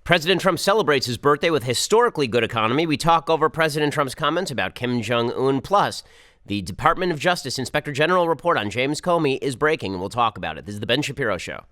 President Trump celebrates his birthday with historically good economy. We talk over President Trump's comments about Kim Jong-un. Plus, the Department of Justice Inspector General report on James Comey is breaking, and we'll talk about it. This is the Ben Shapiro Show.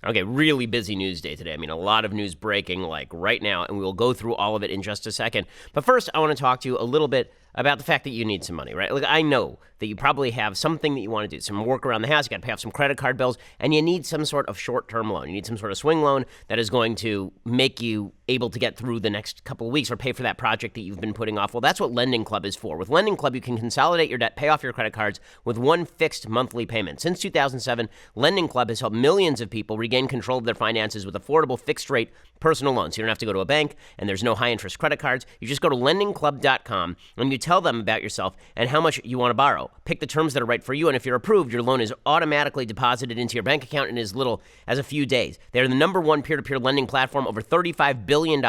Okay, really busy news day today. I mean, a lot of news breaking like right now, and we will go through all of it in just a second. But first, I want to talk to you a little bit about the fact that you need some money, right? Like, I know that you probably have something that you want to do, some work around the house, you got to pay off some credit card bills, and you need some sort of short-term loan. You need some sort of swing loan that is going to make you able to get through the next couple of weeks or pay for that project that you've been putting off. Well, that's what Lending Club is for. With Lending Club, you can consolidate your debt, pay off your credit cards with one fixed monthly payment. Since 2007, Lending Club has helped millions of people regain control of their finances with affordable fixed-rate personal loans. You don't have to go to a bank, and there's no high-interest credit cards. You just go to lendingclub.com, and you tell them about yourself and how much you want to borrow. Pick the terms that are right for you, and if you're approved, your loan is automatically deposited into your bank account in as little as a few days. They're the number one peer-to-peer lending platform, over $35 billion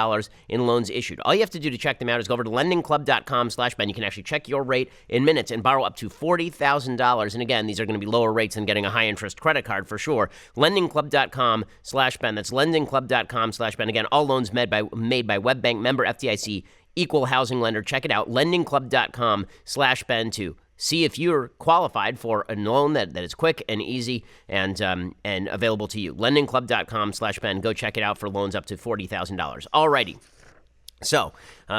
in loans issued. All you have to do to check them out is go over to lendingclub.com/Ben. You can actually check your rate in minutes and borrow up to $40,000. And again, these are going to be lower rates than getting a high-interest credit card for sure. Lendingclub.com/Ben. That's lendingclub.com/Ben. Again, all loans made by WebBank, member FDIC, equal housing lender. Check it out, lendingclub.com/Ben to see if you're qualified for a loan that is quick and easy and available to you. Lendingclub.com/Ben. Go check it out for loans up to $40,000. Alrighty. So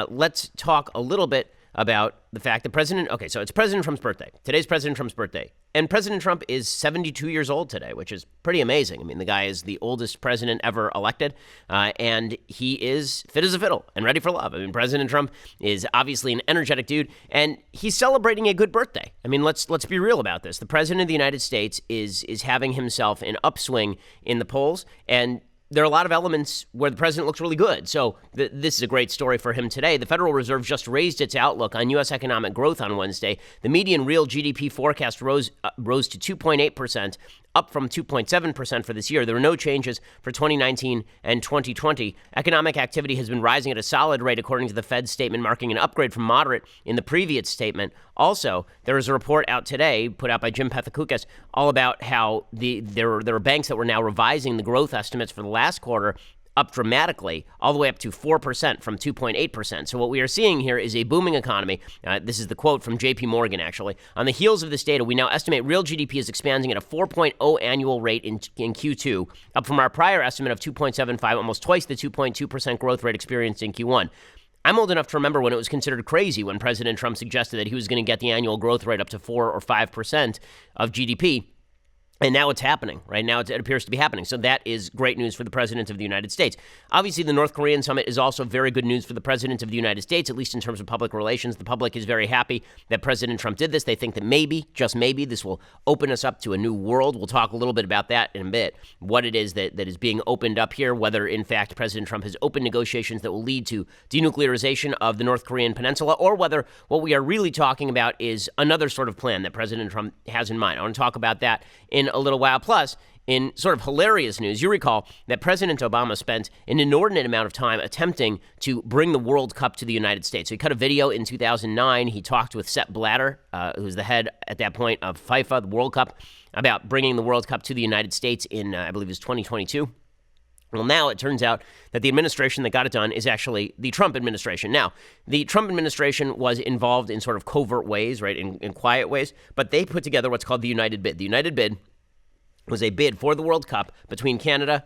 let's talk a little bit about the fact that so it's President Trump's birthday. Today's President Trump's birthday. And President Trump is 72 years old today, which is pretty amazing. I mean, the guy is the oldest president ever elected, and he is fit as a fiddle and ready for love. I mean, President Trump is obviously an energetic dude, and he's celebrating a good birthday. I mean, let's be real about this. The President of the United States is having himself an upswing in the polls, and there are a lot of elements where the president looks really good. So this is a great story for him today. The Federal Reserve just raised its outlook on U.S. economic growth on Wednesday. The median real GDP forecast rose to 2.8%, up from 2.7% for this year. There were no changes for 2019 and 2020. Economic activity has been rising at a solid rate, according to the Fed's statement, marking an upgrade from moderate in the previous statement. Also, there is a report out today, put out by Jim Pethokoukis, all about how there were banks that were now revising the growth estimates for the last quarter up dramatically, all the way up to 4% from 2.8%. So what we are seeing here is a booming economy. This is the quote from JP Morgan, actually. On the heels of this data, we now estimate real GDP is expanding at a 4.0 annual rate in Q2, up from our prior estimate of 2.75, almost twice the 2.2% growth rate experienced in Q1. I'm old enough to remember when it was considered crazy when President Trump suggested that he was going to get the annual growth rate up to 4 or 5% of GDP. And now it's happening. Right now it appears to be happening. So that is great news for the President of the United States. Obviously, the North Korean summit is also very good news for the President of the United States, at least in terms of public relations. The public is very happy that President Trump did this. They think that maybe, just maybe, this will open us up to a new world. We'll talk a little bit about that in a bit, what it is that is being opened up here, whether, in fact, President Trump has opened negotiations that will lead to denuclearization of the North Korean peninsula, or whether what we are really talking about is another sort of plan that President Trump has in mind. I want to talk about that in a little while. Plus, in sort of hilarious news, you recall that President Obama spent an inordinate amount of time attempting to bring the World Cup to the United States. So he cut a video in 2009. He talked with Sepp Blatter, who was the head at that point of FIFA, the World Cup, about bringing the World Cup to the United States in, I believe it was 2022. Well, now it turns out that the administration that got it done is actually the Trump administration. Now, the Trump administration was involved in sort of covert ways, right, in quiet ways, but they put together what's called the United Bid. The United Bid was a bid for the World Cup between Canada,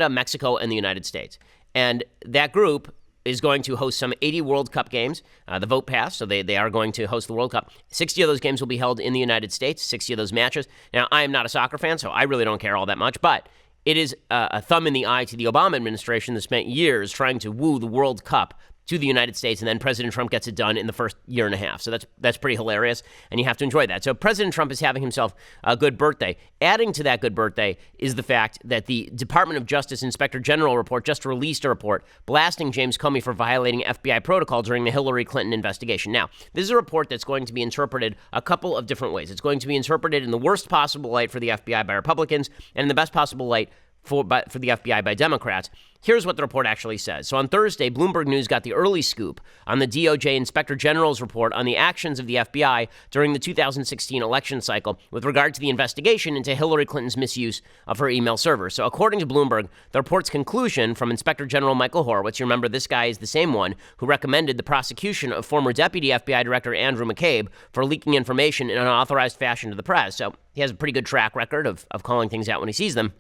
Mexico, and the United States. And that group is going to host some 80 World Cup games. The vote passed, so they are going to host the World Cup. 60 of those games will be held in the United States, 60 of those matches. Now, I am not a soccer fan, so I really don't care all that much, but it is a thumb in the eye to the Obama administration that spent years trying to woo the World Cup to the United States, and then President Trump gets it done in the first year and a half. So that's pretty hilarious, and you have to enjoy that. So President Trump is having himself a good birthday. Adding to that good birthday is the fact that the Department of Justice Inspector General report just released a report blasting James Comey for violating FBI protocol during the Hillary Clinton investigation. Now, this is a report that's going to be interpreted a couple of different ways. It's going to be interpreted in the worst possible light for the FBI by Republicans, and in the best possible light for the FBI by Democrats. Here's what the report actually says. So on Thursday, Bloomberg News got the early scoop on the DOJ Inspector General's report on the actions of the FBI during the 2016 election cycle with regard to the investigation into Hillary Clinton's misuse of her email server. So according to Bloomberg, the report's conclusion from Inspector General Michael Horowitz, you remember this guy is the same one who recommended the prosecution of former Deputy FBI Director Andrew McCabe for leaking information in an unauthorized fashion to the press. So he has a pretty good track record of calling things out when he sees them.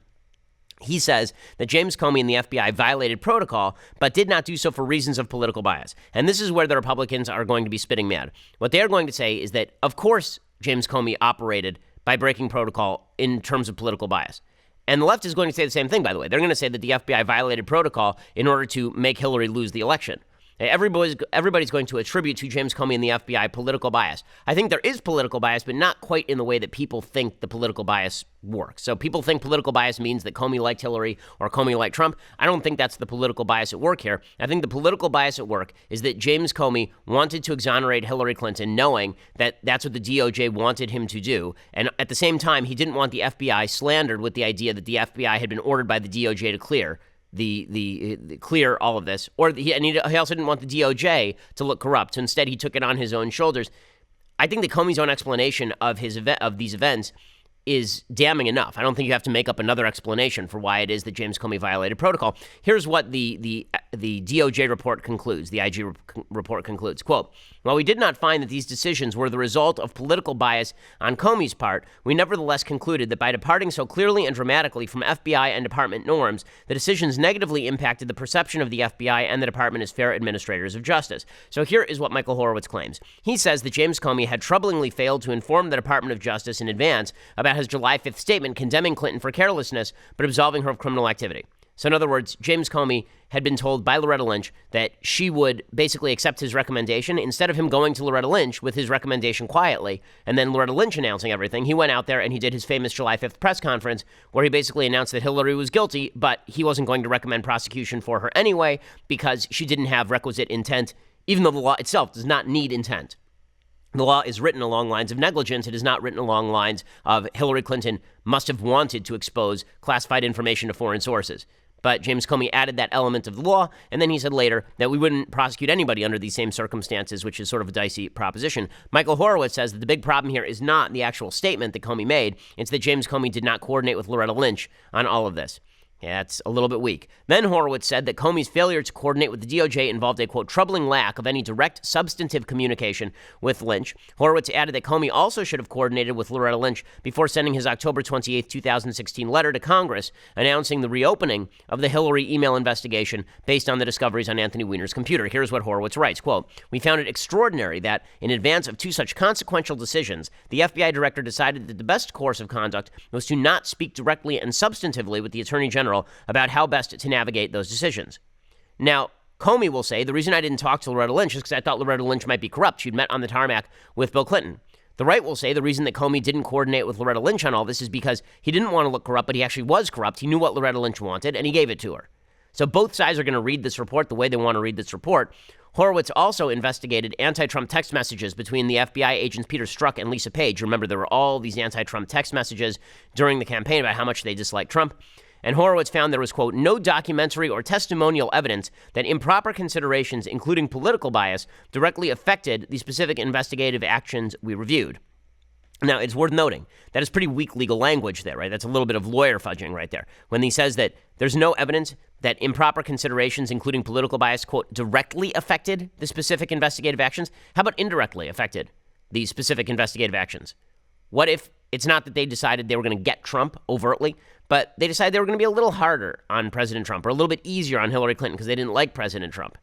He says that James Comey and the FBI violated protocol, but did not do so for reasons of political bias. And this is where the Republicans are going to be spitting mad. What they are going to say is that, of course, James Comey operated by breaking protocol in terms of political bias. And the left is going to say the same thing, by the way. They're going to say that the FBI violated protocol in order to make Hillary lose the election. Everybody's going to attribute to James Comey and the FBI political bias. I think there is political bias, but not quite in the way that people think the political bias works. So people think political bias means that Comey liked Hillary or Comey liked Trump. I don't think that's the political bias at work here. I think the political bias at work is that James Comey wanted to exonerate Hillary Clinton, knowing that that's what the DOJ wanted him to do. And at the same time, he didn't want the FBI slandered with the idea that the FBI had been ordered by the DOJ to clear clear all of this, he also didn't want the DOJ to look corrupt. So instead, he took it on his own shoulders. I think that Comey's own explanation of these events is damning enough. I don't think you have to make up another explanation for why it is that James Comey violated protocol. Here's what the DOJ report concludes. The IG report concludes, quote, "While we did not find that these decisions were the result of political bias on Comey's part, we nevertheless concluded that by departing so clearly and dramatically from FBI and department norms, the decisions negatively impacted the perception of the FBI and the department as fair administrators of justice." So here is what Michael Horowitz claims. He says that James Comey had troublingly failed to inform the Department of Justice in advance about his July 5th statement condemning Clinton for carelessness, but absolving her of criminal activity. So in other words, James Comey had been told by Loretta Lynch that she would basically accept his recommendation. Instead of him going to Loretta Lynch with his recommendation quietly, and then Loretta Lynch announcing everything, he went out there and he did his famous July 5th press conference where he basically announced that Hillary was guilty, but he wasn't going to recommend prosecution for her anyway because she didn't have requisite intent, even though the law itself does not need intent. The law is written along lines of negligence. It is not written along lines of Hillary Clinton must have wanted to expose classified information to foreign sources. But James Comey added that element of the law, and then he said later that we wouldn't prosecute anybody under these same circumstances, which is sort of a dicey proposition. Michael Horowitz says that the big problem here is not the actual statement that Comey made. It's that James Comey did not coordinate with Loretta Lynch on all of this. Yeah, it's a little bit weak. Then Horowitz said that Comey's failure to coordinate with the DOJ involved a, quote, troubling lack of any direct substantive communication with Lynch. Horowitz added that Comey also should have coordinated with Loretta Lynch before sending his October 28, 2016 letter to Congress announcing the reopening of the Hillary email investigation based on the discoveries on Anthony Weiner's computer. Here's what Horowitz writes, quote, "We found it extraordinary that, in advance of two such consequential decisions, the FBI director decided that the best course of conduct was to not speak directly and substantively with the Attorney General about how best to navigate those decisions." Now, Comey will say, the reason I didn't talk to Loretta Lynch is because I thought Loretta Lynch might be corrupt. She'd met on the tarmac with Bill Clinton. The right will say the reason that Comey didn't coordinate with Loretta Lynch on all this is because he didn't want to look corrupt, but he actually was corrupt. He knew what Loretta Lynch wanted, and he gave it to her. So both sides are going to read this report the way they want to read this report. Horowitz also investigated anti-Trump text messages between the FBI agents Peter Strzok and Lisa Page. Remember, there were all these anti-Trump text messages during the campaign about how much they disliked Trump. And Horowitz found there was, quote, no documentary or testimonial evidence that improper considerations, including political bias, directly affected the specific investigative actions we reviewed. Now, it's worth noting that is pretty weak legal language there, right? That's a little bit of lawyer fudging right there. When he says that there's no evidence that improper considerations, including political bias, quote, directly affected the specific investigative actions, how about indirectly affected the specific investigative actions? What if it's not that they decided they were going to get Trump overtly, but they decided they were going to be a little harder on President Trump or a little bit easier on Hillary Clinton because they didn't like President Trump?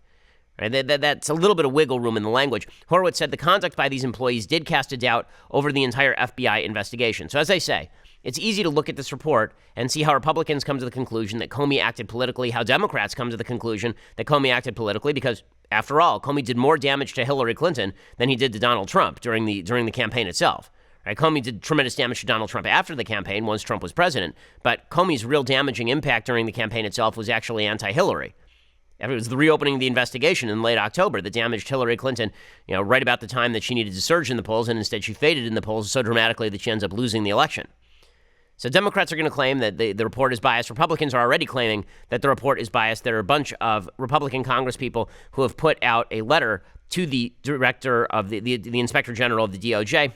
Right? That's a little bit of wiggle room in the language. Horowitz said the conduct by these employees did cast a doubt over the entire FBI investigation. So as I say, it's easy to look at this report and see how Republicans come to the conclusion that Comey acted politically, how Democrats come to the conclusion that Comey acted politically, because after all, Comey did more damage to Hillary Clinton than he did to Donald Trump during the campaign itself. Right? Comey did tremendous damage to Donald Trump after the campaign once Trump was president, but Comey's real damaging impact during the campaign itself was actually anti-Hillary. It was the reopening of the investigation in late October that damaged Hillary Clinton, right about the time that she needed to surge in the polls, and instead she faded in the polls so dramatically that she ends up losing the election. So Democrats are going to claim that the report is biased. Republicans are already claiming that the report is biased. There are a bunch of Republican congresspeople who have put out a letter to the director of the inspector general of the DOJ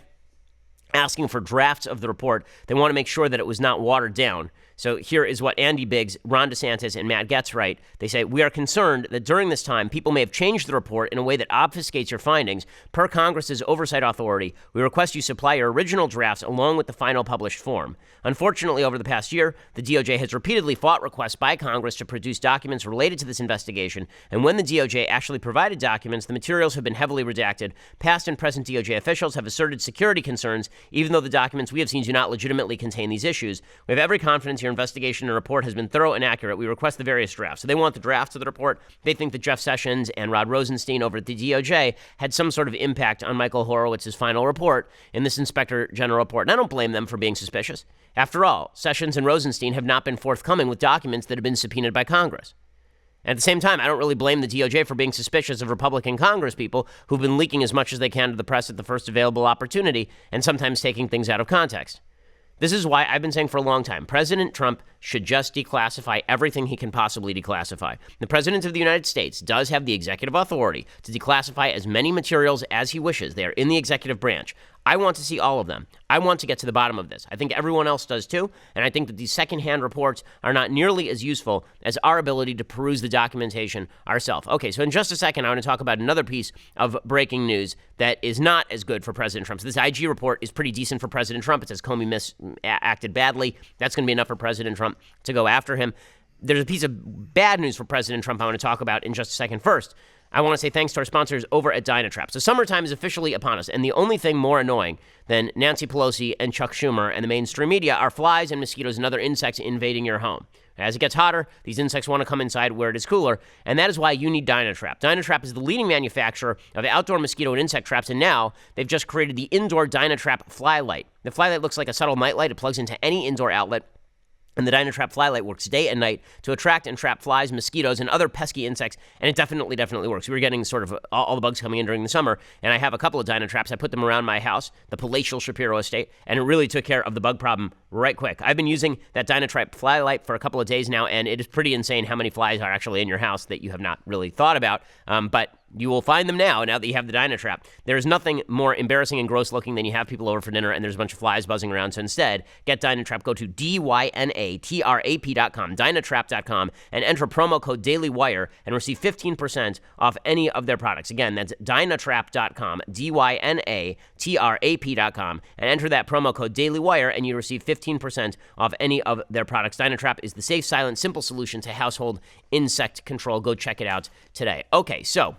asking for drafts of the report. They want to make sure that it was not watered down. So here is what Andy Biggs, Ron DeSantis, and Matt Gaetz write. They say, "We are concerned that during this time, people may have changed the report in a way that obfuscates your findings. Per Congress's oversight authority, we request you supply your original drafts along with the final published form. Unfortunately, over the past year, the DOJ has repeatedly fought requests by Congress to produce documents related to this investigation, and when the DOJ actually provided documents, the materials have been heavily redacted. Past and present DOJ officials have asserted security concerns, even though the documents we have seen do not legitimately contain these issues. We have every confidence your investigation and report has been thorough and accurate. We request the various drafts." So they want the drafts of the report. They think that Jeff Sessions and Rod Rosenstein over at the DOJ had some sort of impact on Michael Horowitz's final report in this Inspector General report. And I don't blame them for being suspicious. After all, Sessions and Rosenstein have not been forthcoming with documents that have been subpoenaed by Congress. At the same time, I don't really blame the DOJ for being suspicious of Republican congresspeople who've been leaking as much as they can to the press at the first available opportunity and sometimes taking things out of context. This is why I've been saying for a long time, President Trump should just declassify everything he can possibly declassify. The President of the United States does have the executive authority to declassify as many materials as he wishes. They are in the executive branch. I want to see all of them. I want to get to the bottom of this. I think everyone else does too, and I think that these secondhand reports are not nearly as useful as our ability to peruse the documentation ourselves. Okay, so in just a second, I want to talk about another piece of breaking news that is not as good for President Trump. So this IG report is pretty decent for President Trump. It says Comey acted badly. That's going to be enough for President Trump to go after him. There's a piece of bad news for President Trump I want to talk about in just a second. First, I want to say thanks to our sponsors over at Dynatrap. So summertime is officially upon us, and the only thing more annoying than Nancy Pelosi and Chuck Schumer and the mainstream media are flies and mosquitoes and other insects invading your home. As it gets hotter, these insects want to come inside where it is cooler, and that is why you need Dynatrap. Dynatrap is the leading manufacturer of outdoor mosquito and insect traps, and now they've just created the indoor Dynatrap Fly Light. The Fly Light looks like a subtle nightlight. It plugs into any indoor outlet. And the Dynatrap Fly Light works day and night to attract and trap flies, mosquitoes, and other pesky insects, and it definitely works. We were getting sort of all the bugs coming in during the summer, and I have a couple of Dynatraps. I put them around my house, the palatial Shapiro estate, and it really took care of the bug problem right quick. I've been using that Dynatrap Fly Light for a couple of days now, and it is pretty insane how many flies are actually in your house that you have not really thought about, but you will find them now that you have the Dynatrap. There is nothing more embarrassing and gross looking than you have people over for dinner and there's a bunch of flies buzzing around. So instead, get Dynatrap. Go to Dynatrap.com, Dynatrap.com, and enter promo code DailyWire and receive 15% off any of their products. Again, that's Dynatrap.com, Dynatrap.com, and enter that promo code DailyWire and you receive 15% off any of their products. Dynatrap is the safe, silent, simple solution to household insect control. Go check it out today. Okay, so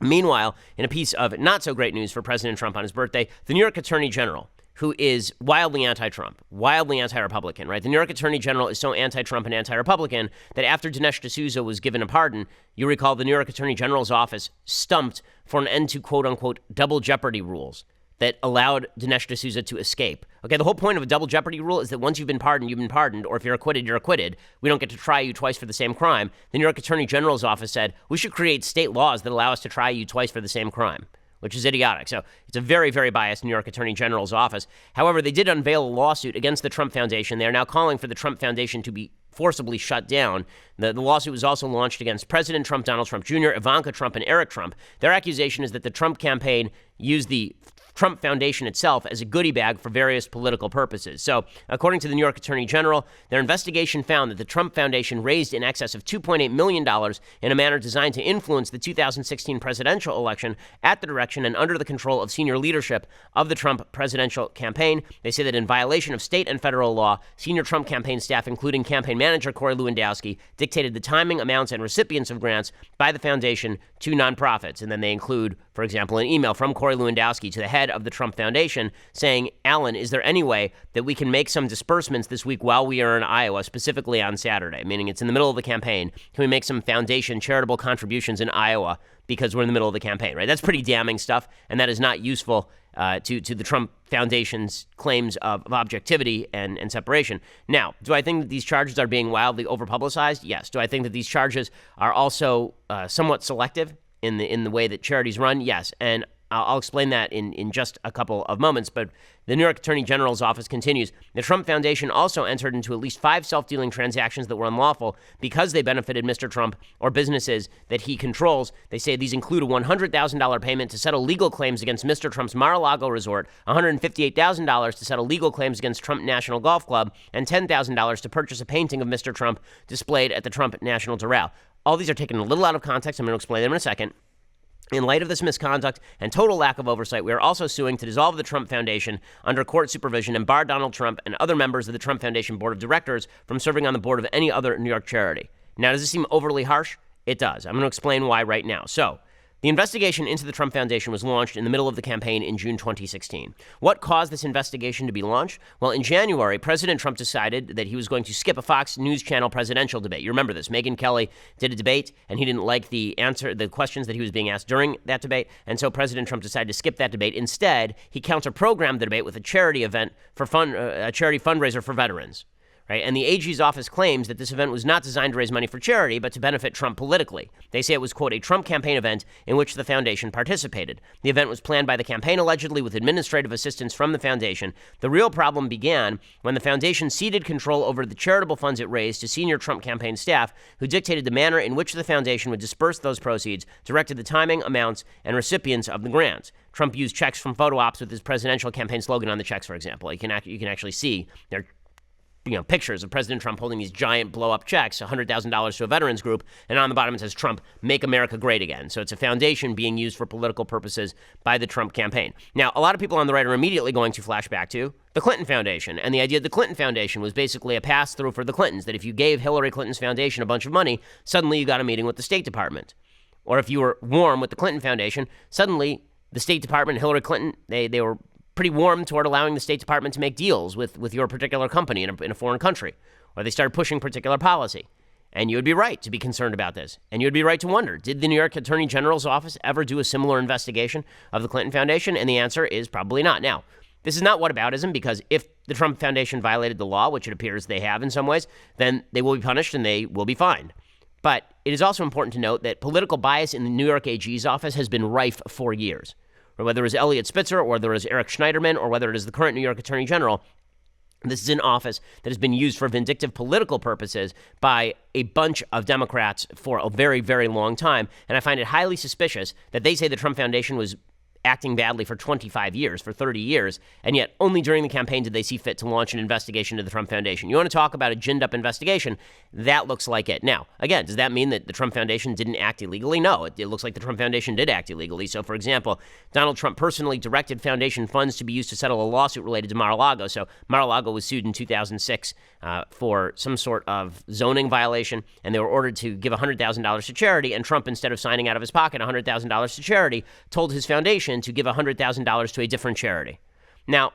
meanwhile, in a piece of not so great news for President Trump on his birthday, the New York Attorney General, who is wildly anti-Trump, wildly anti-Republican, right? The New York Attorney General is so anti-Trump and anti-Republican that after Dinesh D'Souza was given a pardon, you recall the New York Attorney General's office stumped for an end to quote-unquote double jeopardy rules that allowed Dinesh D'Souza to escape. Okay, the whole point of a double jeopardy rule is that once you've been pardoned, or if you're acquitted, you're acquitted. We don't get to try you twice for the same crime. The New York Attorney General's office said, we should create state laws that allow us to try you twice for the same crime, which is idiotic. So it's a very, very biased New York Attorney General's office. However, they did unveil a lawsuit against the Trump Foundation. They are now calling for the Trump Foundation to be forcibly shut down. The lawsuit was also launched against President Trump, Donald Trump Jr., Ivanka Trump, and Eric Trump. Their accusation is that the Trump campaign used the Trump Foundation itself as a goodie bag for various political purposes. So, according to the New York Attorney General, their investigation found that the Trump Foundation raised in excess of $2.8 million in a manner designed to influence the 2016 presidential election at the direction and under the control of senior leadership of the Trump presidential campaign. They say that in violation of state and federal law, senior Trump campaign staff, including campaign manager Corey Lewandowski, dictated the timing, amounts, and recipients of grants by the foundation to nonprofits. And then they include, for example, an email from Corey Lewandowski to the head of the Trump Foundation saying, Alan, is there any way that we can make some disbursements this week while we are in Iowa, specifically on Saturday, meaning it's in the middle of the campaign? Can we make some foundation charitable contributions in Iowa because we're in the middle of the campaign, right? That's pretty damning stuff, and that is not useful to the Trump Foundation's claims of objectivity and separation. Now, do I think that these charges are being wildly overpublicized? Yes. Do I think that these charges are also somewhat selective in the way that charities run? Yes. And I'll explain that in just a couple of moments, but the New York Attorney General's office continues. The Trump Foundation also entered into at least 5 self-dealing transactions that were unlawful because they benefited Mr. Trump or businesses that he controls. They say these include a $100,000 payment to settle legal claims against Mr. Trump's Mar-a-Lago resort, $158,000 to settle legal claims against Trump National Golf Club, and $10,000 to purchase a painting of Mr. Trump displayed at the Trump National Doral. All these are taken a little out of context. I'm going to explain them in a second. In light of this misconduct and total lack of oversight, we are also suing to dissolve the Trump Foundation under court supervision and bar Donald Trump and other members of the Trump Foundation Board of Directors from serving on the board of any other New York charity. Now, does this seem overly harsh? It does. I'm going to explain why right now. So, the investigation into the Trump Foundation was launched in the middle of the campaign in June 2016. What caused this investigation to be launched? Well, in January, President Trump decided that he was going to skip a Fox News Channel presidential debate. You remember this. Megyn Kelly did a debate, and he didn't like the questions that he was being asked during that debate, and so President Trump decided to skip that debate. Instead, he counter-programmed the debate with a charity event for a charity fundraiser for veterans. Right? And the AG's office claims that this event was not designed to raise money for charity, but to benefit Trump politically. They say it was, quote, a Trump campaign event in which the foundation participated. The event was planned by the campaign, allegedly, with administrative assistance from the foundation. The real problem began when the foundation ceded control over the charitable funds it raised to senior Trump campaign staff, who dictated the manner in which the foundation would disperse those proceeds, directed the timing, amounts, and recipients of the grants. Trump used checks from photo ops with his presidential campaign slogan on the checks, for example. You can actually see their pictures of President Trump holding these giant blow-up checks, $100,000 to a veterans group, and on the bottom it says, Trump, make America great again. So it's a foundation being used for political purposes by the Trump campaign. Now, a lot of people on the right are immediately going to flash back to the Clinton Foundation, and the idea of the Clinton Foundation was basically a pass-through for the Clintons, that if you gave Hillary Clinton's foundation a bunch of money, suddenly you got a meeting with the State Department. Or if you were warm with the Clinton Foundation, suddenly the State Department, Hillary Clinton, they were pretty warm toward allowing the State Department to make deals with your particular company in a foreign country, or they started pushing particular policy. And you would be right to be concerned about this. And you would be right to wonder, did the New York Attorney General's office ever do a similar investigation of the Clinton Foundation? And the answer is probably not. Now, this is not whataboutism, because if the Trump Foundation violated the law, which it appears they have in some ways, then they will be punished and they will be fined. But it is also important to note that political bias in the New York AG's office has been rife for years. Or whether it was Elliot Spitzer, or whether it was Eric Schneiderman, or whether it is the current New York Attorney General, this is an office that has been used for vindictive political purposes by a bunch of Democrats for a very, very long time. And I find it highly suspicious that they say the Trump Foundation was acting badly for 25 years, for 30 years, and yet only during the campaign did they see fit to launch an investigation into the Trump Foundation. You want to talk about a ginned-up investigation? That looks like it. Now, again, does that mean that the Trump Foundation didn't act illegally? No, it looks like the Trump Foundation did act illegally. So, for example, Donald Trump personally directed foundation funds to be used to settle a lawsuit related to Mar-a-Lago. So Mar-a-Lago was sued in 2006 for some sort of zoning violation, and they were ordered to give $100,000 to charity, and Trump, instead of signing out of his pocket $100,000 to charity, told his foundation to give $100,000 to a different charity. Now,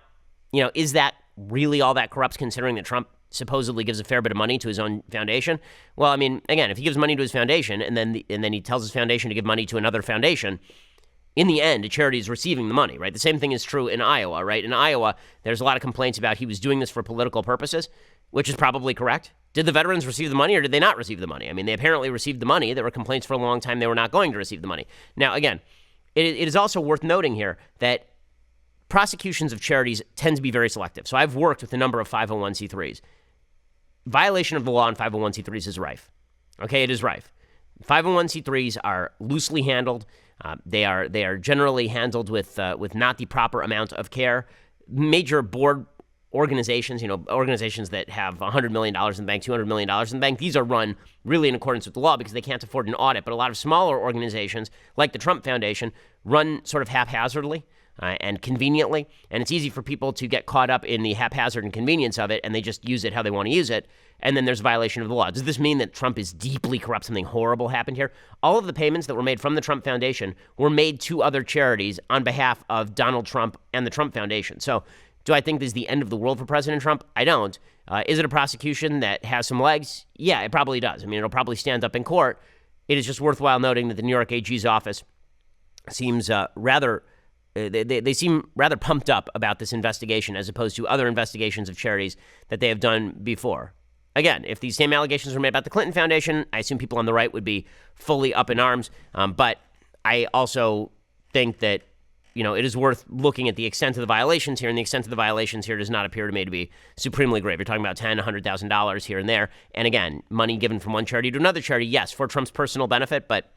is that really all that corrupt, considering that Trump supposedly gives a fair bit of money to his own foundation? Well, I mean, again, if he gives money to his foundation and then he tells his foundation to give money to another foundation, in the end, a charity is receiving the money, right? The same thing is true in Iowa, right? In Iowa, there's a lot of complaints about he was doing this for political purposes, which is probably correct. Did the veterans receive the money, or did they not receive the money? I mean, they apparently received the money. There were complaints for a long time they were not going to receive the money. Now, again, it is also worth noting here that prosecutions of charities tend to be very selective. So I've worked with a number of 501c3s. Violation of the law in 501c3s is rife. Okay, it is rife. 501c3s are loosely handled. They are generally handled with not the proper amount of care. Major board organizations, organizations that have $100 million in the bank, $200 million in the bank, these are run really in accordance with the law because they can't afford an audit. But a lot of smaller organizations, like the Trump Foundation, run sort of haphazardly and conveniently. And it's easy for people to get caught up in the haphazard and convenience of it, and they just use it how they want to use it. And then there's a violation of the law. Does this mean that Trump is deeply corrupt? Something horrible happened here? All of the payments that were made from the Trump Foundation were made to other charities on behalf of Donald Trump and the Trump Foundation. So do I think this is the end of the world for President Trump? I don't. Is it a prosecution that has some legs? Yeah, it probably does. I mean, it'll probably stand up in court. It is just worthwhile noting that the New York AG's office seems they seem rather pumped up about this investigation as opposed to other investigations of charities that they have done before. Again, if these same allegations were made about the Clinton Foundation, I assume people on the right would be fully up in arms. But I also think that it is worth looking at the extent of the violations here, and the extent of the violations here does not appear to me to be supremely grave. You're talking about $10,000, $100,000 here and there, and again, money given from one charity to another charity, yes, for Trump's personal benefit, but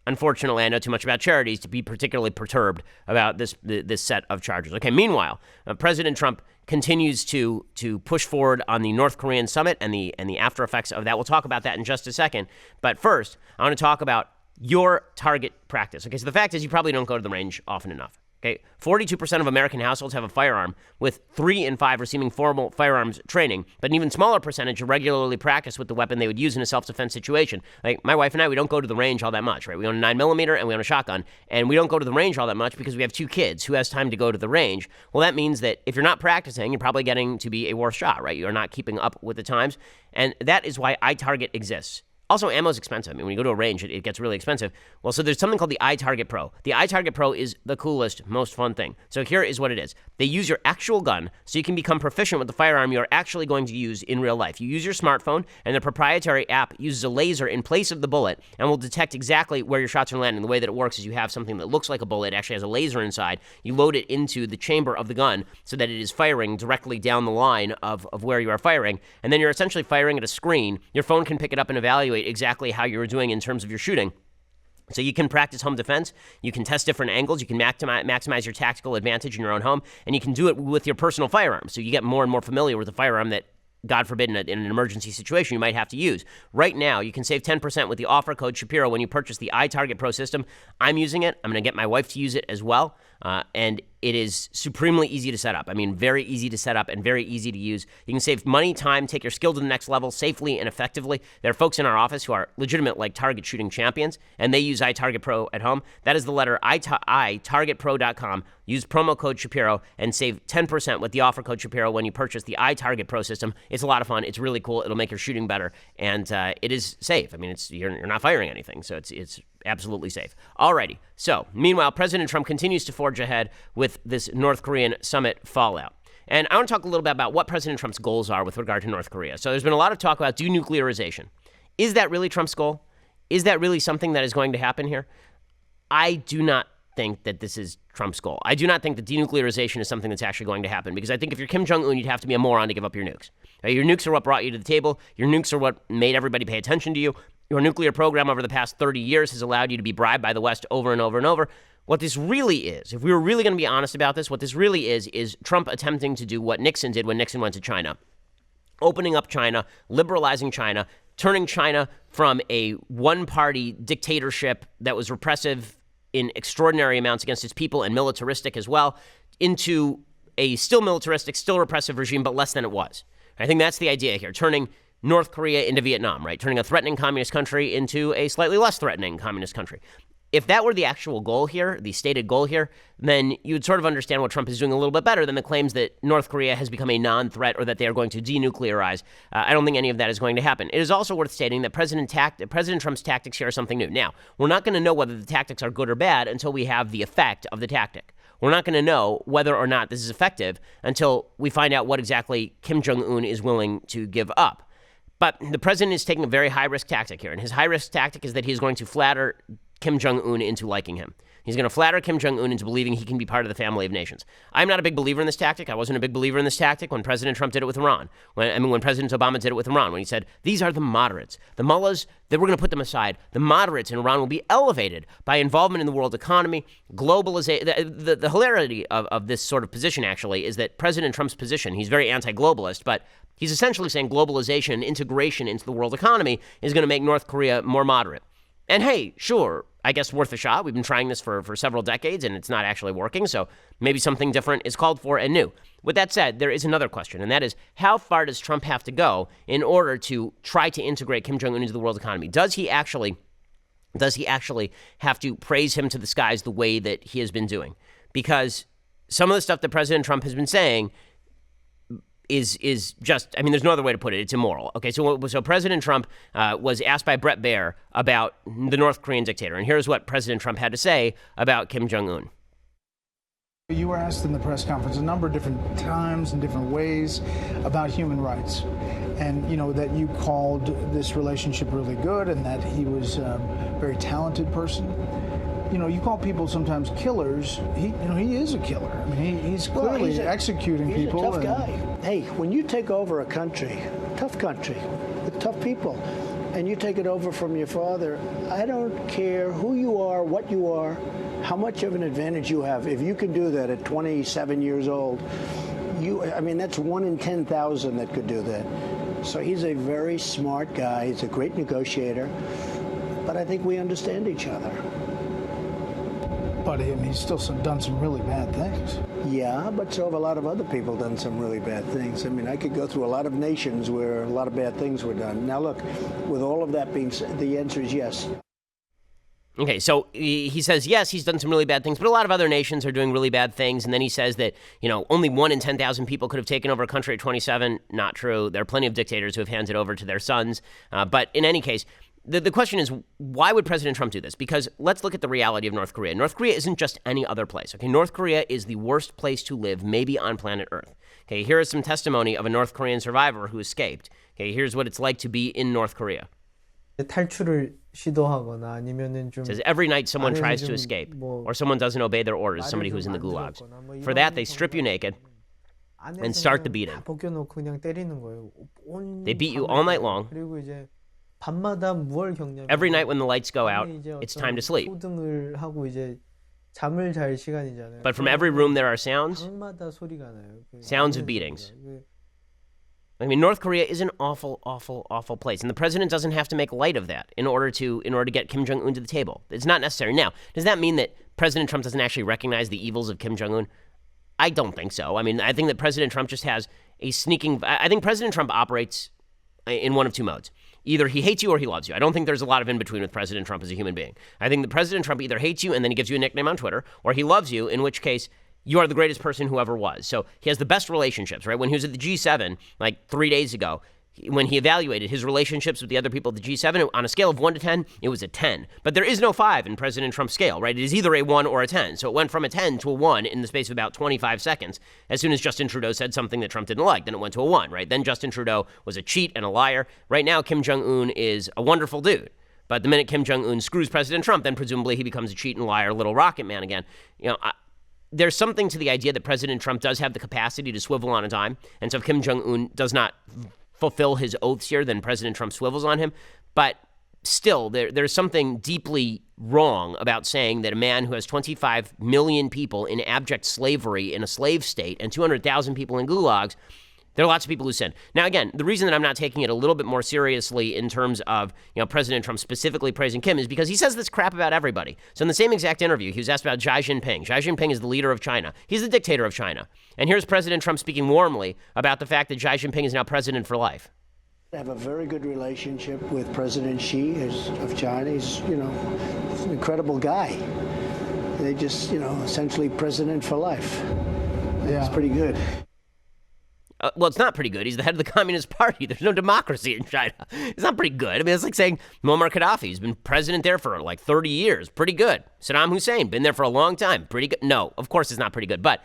unfortunately, I know too much about charities to be particularly perturbed about this set of charges. Okay, meanwhile, President Trump continues to push forward on the North Korean summit and the after effects of that. We'll talk about that in just a second. But first, I want to talk about your target practice. Okay, so the fact is you probably don't go to the range often enough. Okay, 42% of American households have a firearm, with 3 in 5 receiving formal firearms training, but an even smaller percentage regularly practice with the weapon they would use in a self-defense situation. Like my wife and I, we don't go to the range all that much, right? We own a 9mm and we own a shotgun, and we don't go to the range all that much because we have 2 kids. Who has time to go to the range? Well, that means that if you're not practicing, you're probably getting to be a worse shot, right? You're not keeping up with the times, and that is why iTarget exists. Also, ammo is expensive. I mean, when you go to a range, it gets really expensive. Well, so there's something called the iTarget Pro. The iTarget Pro is the coolest, most fun thing. So here is what it is. They use your actual gun so you can become proficient with the firearm you're actually going to use in real life. You use your smartphone, and the proprietary app uses a laser in place of the bullet and will detect exactly where your shots are landing. The way that it works is you have something that looks like a bullet. It actually has a laser inside. You load it into the chamber of the gun so that it is firing directly down the line of where you are firing, and then you're essentially firing at a screen. Your phone can pick it up and evaluate exactly how you're doing in terms of your shooting. So you can practice home defense, you can test different angles, you can maximize your tactical advantage in your own home, and you can do it with your personal firearm. So you get more and more familiar with the firearm that, God forbid, in an emergency situation, you might have to use. Right now, you can save 10% with the offer code Shapiro when you purchase the iTarget Pro system. I'm using it. I'm going to get my wife to use it as well. And it is supremely easy to set up. I mean, very easy to set up and very easy to use. You can save money, time, take your skill to the next level safely and effectively. There are folks in our office who are legitimate, like, target shooting champions, and they use iTarget Pro at home. That is the letter iTargetPro.com. Use promo code Shapiro and save 10% with the offer code Shapiro when you purchase the iTarget Pro system. It's a lot of fun. It's really cool. It'll make your shooting better, and it is safe. I mean, you're not firing anything, so it's absolutely safe. Alrighty. So, meanwhile, President Trump continues to forge ahead with this North Korean summit fallout. And I want to talk a little bit about what President Trump's goals are with regard to North Korea. So there's been a lot of talk about denuclearization. Is that really Trump's goal? Is that really something that is going to happen here? I do not think that this is Trump's goal. I do not think that denuclearization is something that's actually going to happen, because I think if you're Kim Jong-un, you'd have to be a moron to give up your nukes. Your nukes are what brought you to the table. Your nukes are what made everybody pay attention to you. Your nuclear program over the past 30 years has allowed you to be bribed by the West over and over and over. What this really is, if we were really going to be honest about this, what this really is Trump attempting to do what Nixon did when Nixon went to China. Opening up China, liberalizing China, turning China from a one-party dictatorship that was repressive in extraordinary amounts against its people and militaristic as well, into a still militaristic, still repressive regime, but less than it was. I think that's the idea here, turning North Korea into Vietnam, right? Turning a threatening communist country into a slightly less threatening communist country. If that were the actual goal here, the stated goal here, then you would sort of understand what Trump is doing a little bit better than the claims that North Korea has become a non-threat or that they are going to denuclearize. I don't think any of that is going to happen. It is also worth stating that President Trump's tactics here are something new. Now, we're not going to know whether the tactics are good or bad until we have the effect of the tactic. We're not going to know whether or not this is effective until we find out what exactly Kim Jong-un is willing to give up. But the president is taking a very high-risk tactic here, and his high-risk tactic is that he is going to flatter Kim Jong-un into liking him. He's going to flatter Kim Jong-un into believing he can be part of the family of nations. I'm not a big believer in this tactic. I wasn't a big believer in this tactic when President Trump did it with Iran. When President Obama did it with Iran, when he said, these are the moderates. The mullahs, that we're going to put them aside. The moderates in Iran will be elevated by involvement in the world economy, globalization. The hilarity of this sort of position, actually, is that President Trump's position, he's very anti-globalist, but he's essentially saying globalization and integration into the world economy is going to make North Korea more moderate. And hey, sure, I guess worth a shot. We've been trying this for several decades, and it's not actually working, so maybe something different is called for and new. With that said, there is another question, and that is, how far does Trump have to go in order to try to integrate Kim Jong-un into the world economy? Does he actually have to praise him to the skies the way that he has been doing? Because some of the stuff that President Trump has been saying is just, I mean, there's no other way to put it. It's immoral. Okay, so President Trump was asked by Bret Baier about the North Korean dictator, and here's what President Trump had to say about Kim Jong-un. You were asked in the press conference a number of different times and different ways about human rights, and that you called this relationship really good and that he was a very talented person. you call people sometimes killers. He is a killer. I mean, he's clearly executing people. He's a tough guy. Hey, when you take over a country with tough people, and you take it over from your father, I don't care who you are, what you are, how much of an advantage you have. If you can do that at 27 years old, that's 1 in 10,000 that could do that. So he's a very smart guy. He's a great negotiator. But I think we understand each other. But he's still done some really bad things. Yeah, but so have a lot of other people done some really bad things. I mean, I could go through a lot of nations where a lot of bad things were done. Now, look, with all of that being said, the answer is yes. Okay, so he says, yes, he's done some really bad things, but a lot of other nations are doing really bad things. And then he says that, only 1 in 10,000 people could have taken over a country at 27. Not true. There are plenty of dictators who have handed over to their sons. But in any case, the question is, why would President Trump do this? Because let's look at the reality of North Korea. North Korea isn't just any other place. Okay, North Korea is the worst place to live, maybe on planet Earth. Okay, here is some testimony of a North Korean survivor who escaped. Okay, here's what it's like to be in North Korea. 탈출을 시도하거나 아니면은 좀 It says every night someone tries to escape, or someone doesn't obey their orders, somebody who's in the gulags. For that, they strip you naked and start the beating. 벗겨놓고 그냥 때리는 거예요. They beat you all night long. 그리고 이제 밤마다 무얼 겪냐면 Every night when the lights go out, it's time to sleep. 소등을 하고 이제 잠을 잘 시간이잖아요. But from every room there are sounds, 방마다 소리가 나요. sounds of beatings. I mean, North Korea is an awful, awful, awful place, and the president doesn't have to make light of that in order to get Kim Jong-un to the table. It's not necessary. Now, does that mean that President Trump doesn't actually recognize the evils of Kim Jong-un? I don't think so. I mean, I think that President Trump just has a sneaking... I think President Trump operates in one of two modes. Either he hates you or he loves you. I don't think there's a lot of in-between with President Trump as a human being. I think that President Trump either hates you and then he gives you a nickname on Twitter, or he loves you, in which case you are the greatest person who ever was. So he has the best relationships, right? When he was at the G7, like 3 days ago, when he evaluated his relationships with the other people at the G7, on a scale of 1 to 10, it was a 10. But there is no 5 in President Trump's scale, right? It is either a 1 or a 10. So it went from a 10 to a 1 in the space of about 25 seconds. As soon as Justin Trudeau said something that Trump didn't like, then it went to a 1, right? Then Justin Trudeau was a cheat and a liar. Right now, Kim Jong-un is a wonderful dude. But the minute Kim Jong-un screws President Trump, then presumably he becomes a cheat and liar, little rocket man again. There's something to the idea that President Trump does have the capacity to swivel on a dime. And so if Kim Jong-un does not fulfill his oaths here, then President Trump swivels on him. But still, there's something deeply wrong about saying that a man who has 25 million people in abject slavery in a slave state and 200,000 people in gulags, there are lots of people who sin. Now, again, the reason that I'm not taking it a little bit more seriously in terms of President Trump specifically praising Kim is because he says this crap about everybody. So in the same exact interview, he was asked about Xi Jinping. Xi Jinping is the leader of China. He's the dictator of China. And here's President Trump speaking warmly about the fact that Xi Jinping is now president for life. I have a very good relationship with President Xi of China. He's an incredible guy. They just, essentially president for life. Yeah. It's pretty good. Well, it's not pretty good. He's the head of the Communist Party. There's no democracy in China. It's not pretty good. I mean, it's like saying Muammar Gaddafi. He's been president there for like 30 years. Pretty good. Saddam Hussein, been there for a long time. Pretty good. No, of course it's not pretty good. But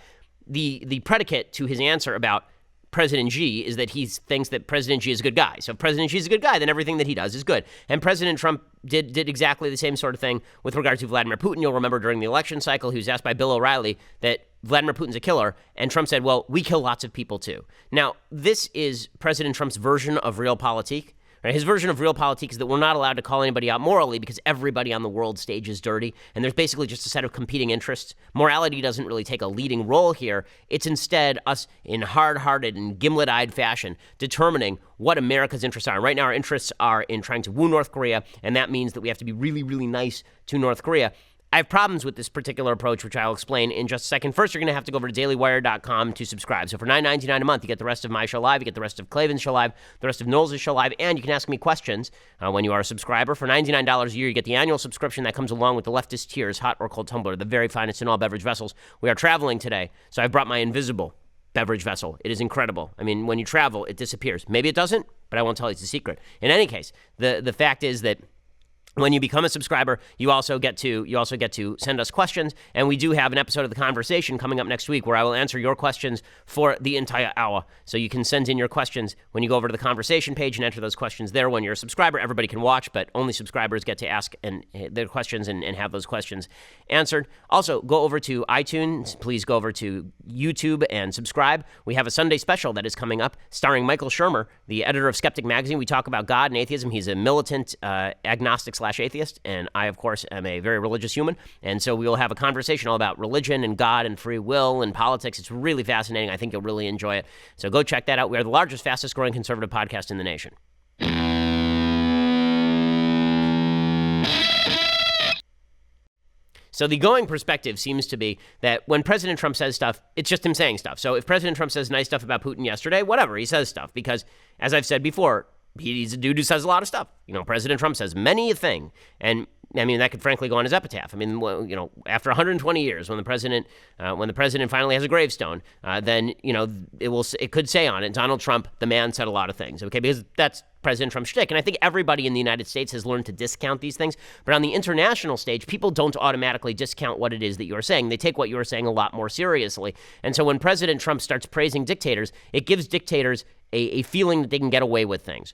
the predicate to his answer about President Xi is that he thinks that President Xi is a good guy. So if President Xi is a good guy, then everything that he does is good. And President Trump did exactly the same sort of thing with regard to Vladimir Putin. You'll remember during the election cycle, he was asked by Bill O'Reilly that Vladimir Putin's a killer, and Trump said, well, we kill lots of people too. Now, this is President Trump's version of realpolitik. Right? His version of realpolitik is that we're not allowed to call anybody out morally because everybody on the world stage is dirty, and there's basically just a set of competing interests. Morality doesn't really take a leading role here. It's instead us in hard-hearted and gimlet-eyed fashion determining what America's interests are. Right now, our interests are in trying to woo North Korea, and that means that we have to be really, really nice to North Korea. I have problems with this particular approach, which I'll explain in just a second. First, you're going to have to go over to dailywire.com to subscribe. So for $9.99 a month, you get the rest of my show live, you get the rest of Klavan's show live, the rest of Knowles' show live, and you can ask me questions when you are a subscriber. For $99 a year, you get the annual subscription that comes along with the leftist tears, hot or cold tumbler, the very finest in all beverage vessels. We are traveling today, so I've brought my invisible beverage vessel. It is incredible. I mean, when you travel, it disappears. Maybe it doesn't, but I won't tell you it's a secret. In any case, the fact is that When you become a subscriber, you also get to send us questions, and we do have an episode of The Conversation coming up next week where I will answer your questions for the entire hour. So you can send in your questions when you go over to the Conversation page and enter those questions there. When you're a subscriber, everybody can watch, but only subscribers get to ask their questions and have those questions answered. Also, go over to iTunes. Please go over to YouTube and subscribe. We have a Sunday special that is coming up starring Michael Shermer, the editor of Skeptic Magazine. We talk about God and atheism. He's a militant agnostic/atheist, and I, of course, am a very religious human. And so we will have a conversation all about religion and God and free will and politics. It's really fascinating. I think you'll really enjoy it. So go check that out. We are the largest, fastest growing conservative podcast in the nation. So the going perspective seems to be that when President Trump says stuff, it's just him saying stuff. So if President Trump says nice stuff about Putin yesterday, whatever, he says stuff. Because, as I've said before, he's a dude who says a lot of stuff. President Trump says many a thing. And, that could frankly go on his epitaph. After 120 years, when the president finally has a gravestone, then, it could say on it, Donald Trump, the man, said a lot of things. Okay, because that's President Trump's shtick. And I think everybody in the United States has learned to discount these things. But on the international stage, people don't automatically discount what it is that you're saying. They take what you're saying a lot more seriously. And so when President Trump starts praising dictators, it gives dictators a feeling that they can get away with things.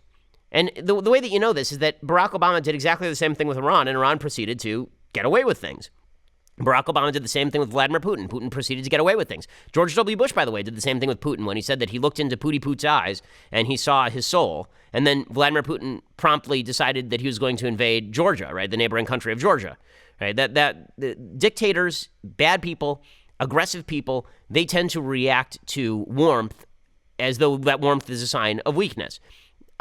And the way that you know this is that Barack Obama did exactly the same thing with Iran, and Iran proceeded to get away with things. Barack Obama did the same thing with Vladimir Putin. Putin proceeded to get away with things. George W. Bush, by the way, did the same thing with Putin when he said that he looked into Pooty Poot's eyes and he saw his soul. And then Vladimir Putin promptly decided that he was going to invade Georgia, right, the neighboring country of Georgia. Right? The dictators, bad people, aggressive people, they tend to react to warmth as though that warmth is a sign of weakness.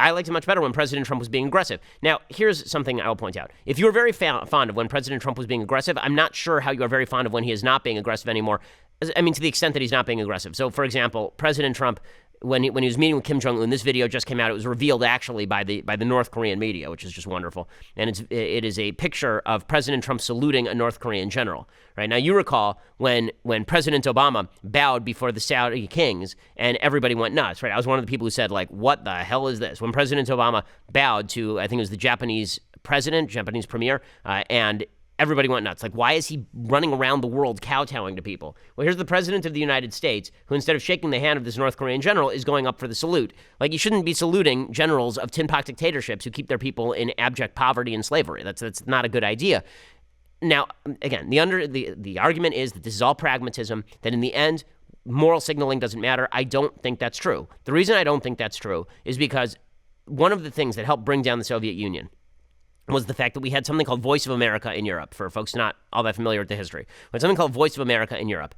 I liked it much better when President Trump was being aggressive. Now, here's something I'll point out. If you're very fond of when President Trump was being aggressive, I'm not sure how you're very fond of when he is not being aggressive anymore. To the extent that he's not being aggressive. So, for example, President Trump, when he was meeting with Kim Jong-un, this video just came out. It was revealed actually by the North Korean media, which is just wonderful. And it is a picture of President Trump saluting a North Korean general. Right now, you recall when President Obama bowed before the Saudi kings, and everybody went nuts. Right, I was one of the people who said, like, "What the hell is this?" When President Obama bowed to, I think it was the Japanese premier, and everybody went nuts. Like, why is he running around the world kowtowing to people? Well, here's the president of the United States who, instead of shaking the hand of this North Korean general, is going up for the salute. Like, you shouldn't be saluting generals of tin pot dictatorships who keep their people in abject poverty and slavery. That's not a good idea. Now, again, the argument is that this is all pragmatism, that in the end, moral signaling doesn't matter. I don't think that's true. The reason I don't think that's true is because one of the things that helped bring down the Soviet Union was the fact that we had something called Voice of America in Europe. For folks not all that familiar with the history, we had something called Voice of America in Europe.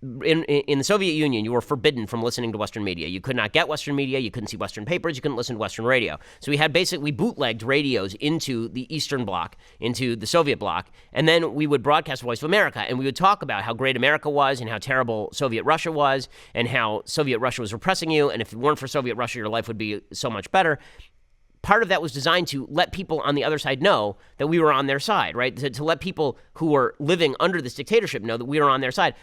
In the Soviet Union, you were forbidden from listening to Western media. You could not get Western media. You couldn't see Western papers. You couldn't listen to Western radio. So we bootlegged radios into the Eastern Bloc, into the Soviet bloc, and then we would broadcast Voice of America, and we would talk about how great America was and how terrible Soviet Russia was and how Soviet Russia was repressing you, and if it weren't for Soviet Russia, your life would be so much better. Part of that was designed to let people on the other side know that we were on their side, right? To let people who were living under this dictatorship know that we were on their side.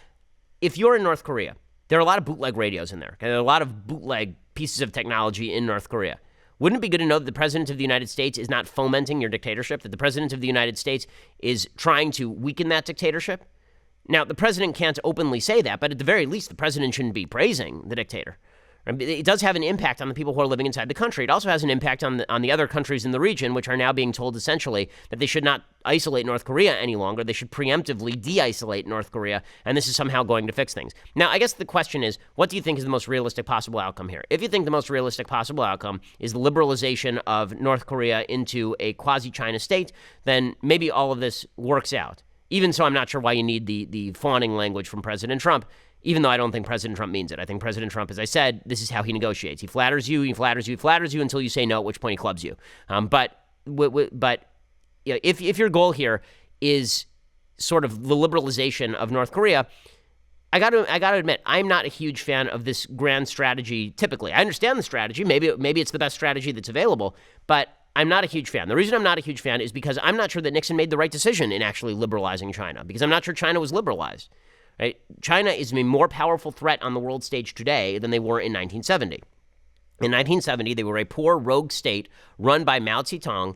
If you're in North Korea, there are a lot of bootleg radios in there. Okay? There are a lot of bootleg pieces of technology in North Korea. Wouldn't it be good to know that the president of the United States is not fomenting your dictatorship, that the president of the United States is trying to weaken that dictatorship? Now, the president can't openly say that, but at the very least, the president shouldn't be praising the dictator. It does have an impact on the people who are living inside the country. It also has an impact on the other countries in the region, which are now being told essentially that they should not isolate North Korea any longer. They should preemptively de-isolate North Korea, and this is somehow going to fix things. Now, I guess the question is, what do you think is the most realistic possible outcome here? If you think the most realistic possible outcome is the liberalization of North Korea into a quasi-China state, then maybe all of this works out. Even so, I'm not sure why you need the fawning language from President Trump, even though I don't think President Trump means it. I think President Trump, as I said, this is how he negotiates. He flatters you until you say no, at which point he clubs you. But if your goal here is sort of the liberalization of North Korea, I got to admit, I'm not a huge fan of this grand strategy typically. I understand the strategy. Maybe it's the best strategy that's available, but I'm not a huge fan. The reason I'm not a huge fan is because I'm not sure that Nixon made the right decision in actually liberalizing China, because I'm not sure China was liberalized. Right? China is a more powerful threat on the world stage today than they were in 1970. In 1970, they were a poor rogue state run by Mao Zedong,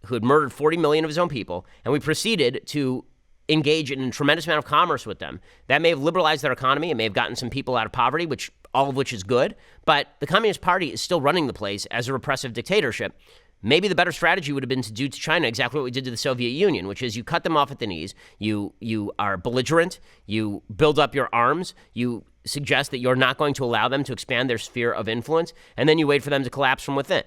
who had murdered 40 million of his own people, and we proceeded to engage in a tremendous amount of commerce with them. That may have liberalized their economy. It may have gotten some people out of poverty, all of which is good. But the Communist Party is still running the place as a repressive dictatorship. Maybe the better strategy would have been to do to China exactly what we did to the Soviet Union, which is you cut them off at the knees, you are belligerent, you build up your arms, you suggest that you're not going to allow them to expand their sphere of influence, and then you wait for them to collapse from within.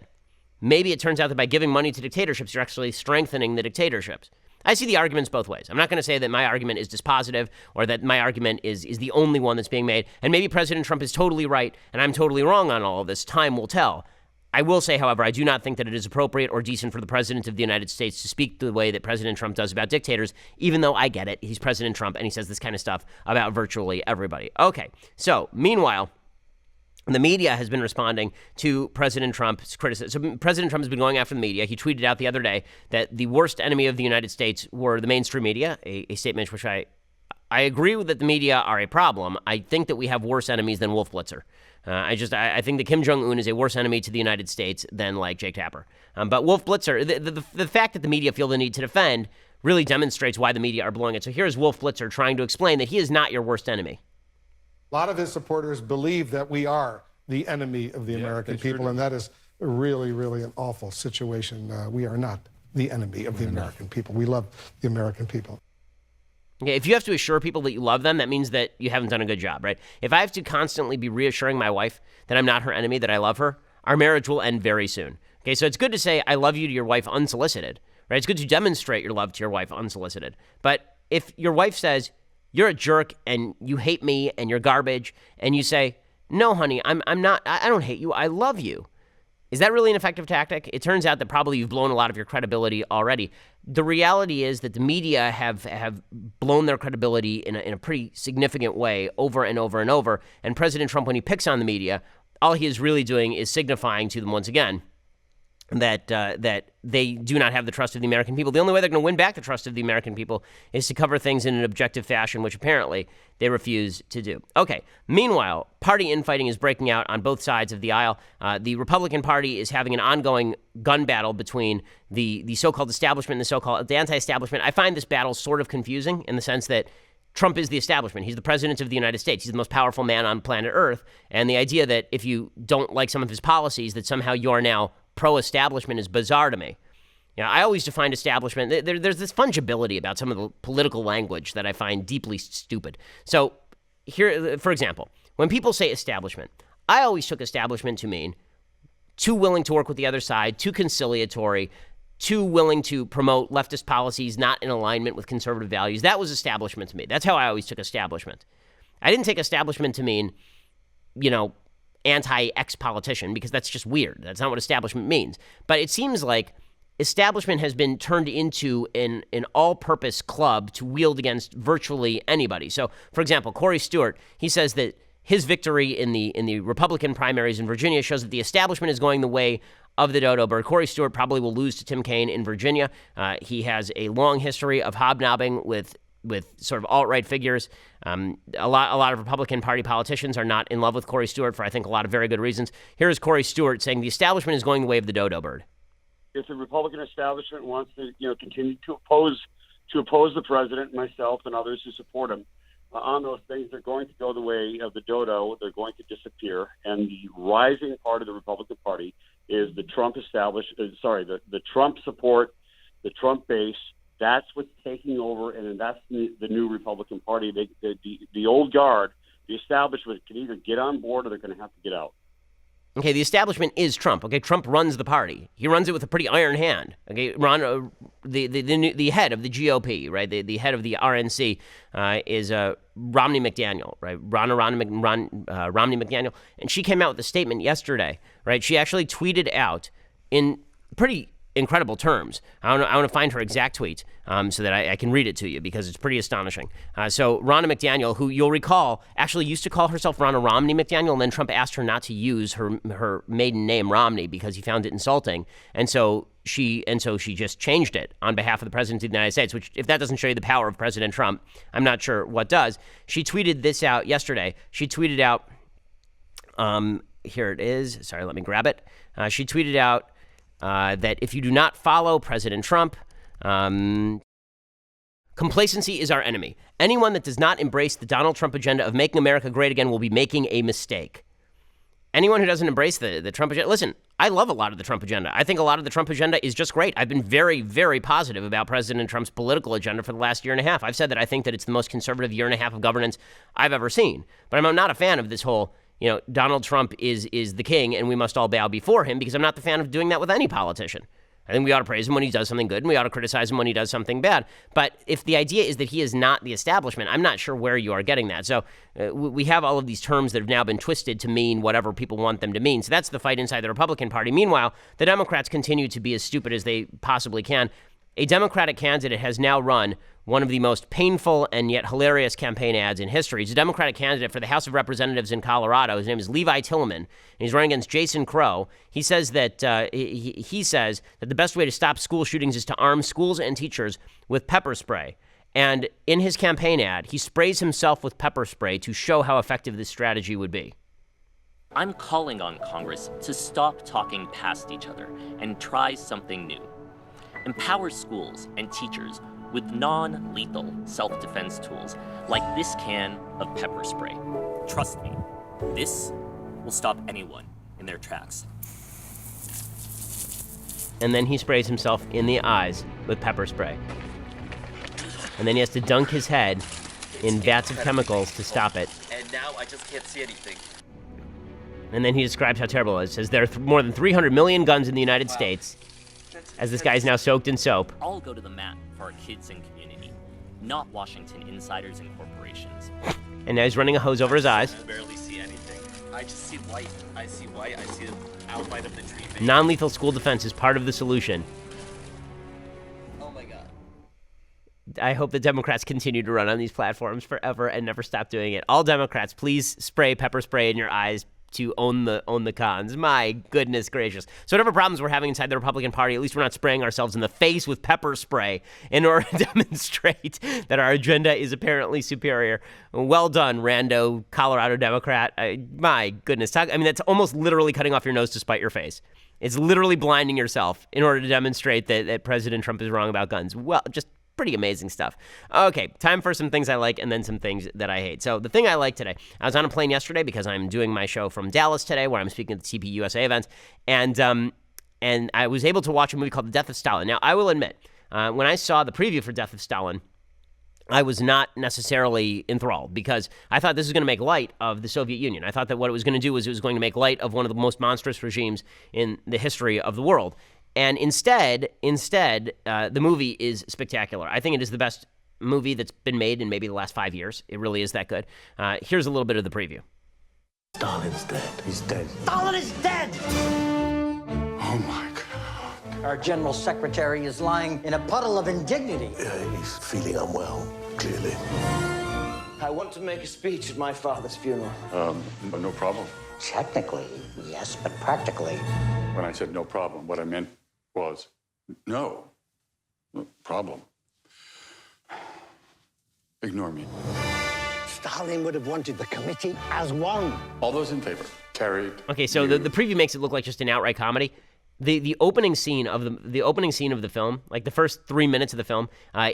Maybe it turns out that by giving money to dictatorships, you're actually strengthening the dictatorships. I see the arguments both ways. I'm not going to say that my argument is dispositive or that my argument is the only one that's being made. And maybe President Trump is totally right and I'm totally wrong on all of this. Time will tell. I will say, however, I do not think that it is appropriate or decent for the President of the United States to speak the way that President Trump does about dictators, even though I get it. He's President Trump and he says this kind of stuff about virtually everybody. Okay, so meanwhile, the media has been responding to President Trump's criticism. So President Trump has been going after the media. He tweeted out the other day that the worst enemy of the United States were the mainstream media, a statement which I agree with that the media are a problem. I think that we have worse enemies than Wolf Blitzer. I think that Kim Jong-un is a worse enemy to the United States than like Jake Tapper. But Wolf Blitzer, the fact that the media feel the need to defend really demonstrates why the media are blowing it. So here's Wolf Blitzer trying to explain that he is not your worst enemy. A lot of his supporters believe that we are the enemy of the American people, and that is really, really an awful situation. We are not the enemy of the American people. We love the American people. Okay, if you have to assure people that you love them, that means that you haven't done a good job, right? If I have to constantly be reassuring my wife that I'm not her enemy, that I love her, our marriage will end very soon. Okay, so it's good to say I love you to your wife unsolicited, right? It's good to demonstrate your love to your wife unsolicited. But if your wife says, you're a jerk and you hate me and you're garbage, and you say, no, honey, I'm not, I don't hate you, I love you. Is that really an effective tactic? It turns out that probably you've blown a lot of your credibility already. The reality is that the media have blown their credibility in a pretty significant way over and over and over. And President Trump, when he picks on the media, all he is really doing is signifying to them once again that they do not have the trust of the American people. The only way they're going to win back the trust of the American people is to cover things in an objective fashion, which apparently they refuse to do. Okay. Meanwhile, party infighting is breaking out on both sides of the aisle. The Republican Party is having an ongoing gun battle between the so-called establishment and the anti-establishment. I find this battle sort of confusing in the sense that Trump is the establishment. He's the president of the United States. He's the most powerful man on planet Earth. And the idea that if you don't like some of his policies, that somehow you're now pro-establishment is bizarre to me. You know, I always define establishment. There's this fungibility about some of the political language that I find deeply stupid. So here, for example, when people say establishment, I always took establishment to mean too willing to work with the other side, too conciliatory, too willing to promote leftist policies not in alignment with conservative values. That was establishment to me. That's how I always took establishment. I didn't take establishment to mean, anti-ex-politician, because that's just weird. That's not what establishment means. But it seems like establishment has been turned into an all-purpose club to wield against virtually anybody. So, for example, Corey Stewart, he says that his victory in the Republican primaries in Virginia shows that the establishment is going the way of the dodo bird. Corey Stewart probably will lose to Tim Kaine in Virginia. He has a long history of hobnobbing with sort of alt-right figures. A lot of Republican Party politicians are not in love with Corey Stewart for, I think, a lot of very good reasons. Here is Corey Stewart saying the establishment is going the way of the dodo bird. If the Republican establishment wants to, continue to oppose the president, myself, and others who support him on those things, they're going to go the way of the dodo. They're going to disappear. And the rising part of the Republican Party is the Trump the Trump support, the Trump base. That's what's taking over, and that's the new Republican Party. The old guard, the establishment, can either get on board or they're going to have to get out. Okay, the establishment is Trump. Okay, Trump runs the party. He runs it with a pretty iron hand. Okay, the head of the GOP, right? The head of the RNC is Romney McDaniel, right? Romney McDaniel, and she came out with a statement yesterday, right? She actually tweeted out in pretty incredible terms. I want to find her exact tweet so that I can read it to you because it's pretty astonishing. So Ronna McDaniel, who you'll recall actually used to call herself Ronna Romney McDaniel, and then Trump asked her not to use her maiden name Romney because he found it insulting, and so she just changed it on behalf of the president of the United States, which, if that doesn't show you the power of President Trump, I'm not sure what does. She tweeted this out yesterday. She tweeted out, here it is. Sorry, let me grab it. She tweeted out, that if you do not follow President Trump, complacency is our enemy. Anyone that does not embrace the Donald Trump agenda of making America great again will be making a mistake. Anyone who doesn't embrace the Trump agenda, listen, I love a lot of the Trump agenda. I think a lot of the Trump agenda is just great. I've been very, very positive about President Trump's political agenda for the last year and a half. I've said that I think that it's the most conservative year and a half of governance I've ever seen. But I'm not a fan of this whole, Donald Trump is the king and we must all bow before him, because I'm not the fan of doing that with any politician. I think we ought to praise him when he does something good, and we ought to criticize him when he does something bad. But if the idea is that he is not the establishment, I'm not sure where you are getting that. So we have all of these terms that have now been twisted to mean whatever people want them to mean. So that's the fight inside the Republican Party. Meanwhile, the Democrats continue to be as stupid as they possibly can. A Democratic candidate has now run one of the most painful and yet hilarious campaign ads in history. He's a Democratic candidate for the House of Representatives in Colorado. His name is Levi Tillman, and he's running against Jason Crow. He says that he says that the best way to stop school shootings is to arm schools and teachers with pepper spray. And in his campaign ad, he sprays himself with pepper spray to show how effective this strategy would be. I'm calling on Congress to stop talking past each other and try something new. Empower schools and teachers with non-lethal self-defense tools like this can of pepper spray. Trust me, this will stop anyone in their tracks. And then he sprays himself in the eyes with pepper spray. And then he has to dunk his head in vats of chemicals to stop it. And now I just can't see anything. And then he describes how terrible it is. He says there are more than 300 million guns in the United States, as this guy is now soaked in soap. I'll go to the mat for our kids and community, not Washington insiders and corporations. And now he's running a hose over his eyes. I barely see anything. I just see light. I see white. I see the outline of the tree. Non-lethal school defense is part of the solution. Oh my God. I hope the Democrats continue to run on these platforms forever and never stop doing it. All Democrats, please spray pepper spray in your eyes to own the cons. My goodness gracious. So whatever problems we're having inside the Republican Party, at least we're not spraying ourselves in the face with pepper spray in order to demonstrate that our agenda is apparently superior. Well done, rando Colorado Democrat. My goodness. That's almost literally cutting off your nose to spite your face. It's literally blinding yourself in order to demonstrate that President Trump is wrong about guns. Well, just pretty amazing stuff. Okay, time for some things I like and then some things that I hate. So the thing I like today, I was on a plane yesterday because I'm doing my show from Dallas today, where I'm speaking at the TP USA event, and I was able to watch a movie called The Death of Stalin. Now, I will admit, when I saw the preview for Death of Stalin, I was not necessarily enthralled because I thought this was going to make light of the Soviet Union. I thought that what it was going to do was it was going to make light of one of the most monstrous regimes in the history of the world. And instead, the movie is spectacular. I think it is the best movie that's been made in maybe the last 5 years. It really is that good. Here's a little bit of the preview. Stalin's dead. He's dead. Stalin is dead! Oh my God. Our general secretary is lying in a puddle of indignity. He's feeling unwell, clearly. I want to make a speech at my father's funeral. No problem. Technically, yes, but practically. When I said no problem, what I meant was no problem. Ignore me. Stalin would have wanted the committee as one. All those in favor? Carried. Okay, so the preview makes it look like just an outright comedy. The opening scene of the film, like the first 3 minutes of the film,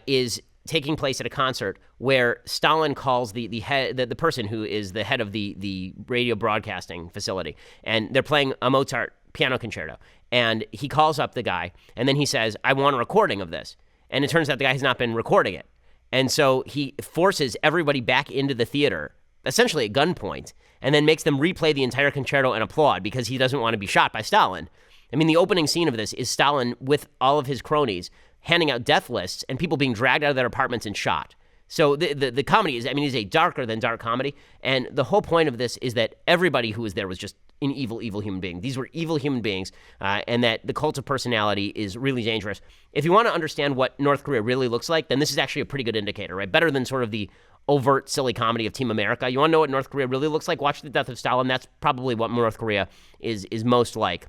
is taking place at a concert where Stalin calls the person who is the head of the radio broadcasting facility, and they're playing a Mozart piano concerto, and he calls up the guy, and then he says, "I want a recording of this," and it turns out the guy has not been recording it, and so he forces everybody back into the theater, essentially at gunpoint, and then makes them replay the entire concerto and applaud because he doesn't want to be shot by Stalin. I mean, the opening scene of this is Stalin with all of his cronies handing out death lists and people being dragged out of their apartments and shot. So the comedy is a darker than dark comedy. And the whole point of this is that everybody who was there was just an evil, evil human being. These were evil human beings, and that the cult of personality is really dangerous. If you want to understand what North Korea really looks like, then this is actually a pretty good indicator, right? Better than sort of the overt, silly comedy of Team America. You want to know what North Korea really looks like? Watch The Death of Stalin. That's probably what North Korea is most like.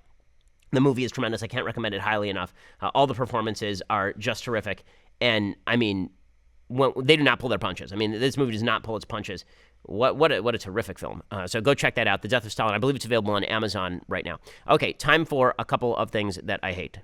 The movie is tremendous. I can't recommend it highly enough. All the performances are just terrific. And, I mean, they do not pull their punches. I mean, this movie does not pull its punches. What a terrific film. So go check that out, The Death of Stalin. I believe it's available on Amazon right now. Okay, time for a couple of things that I hate.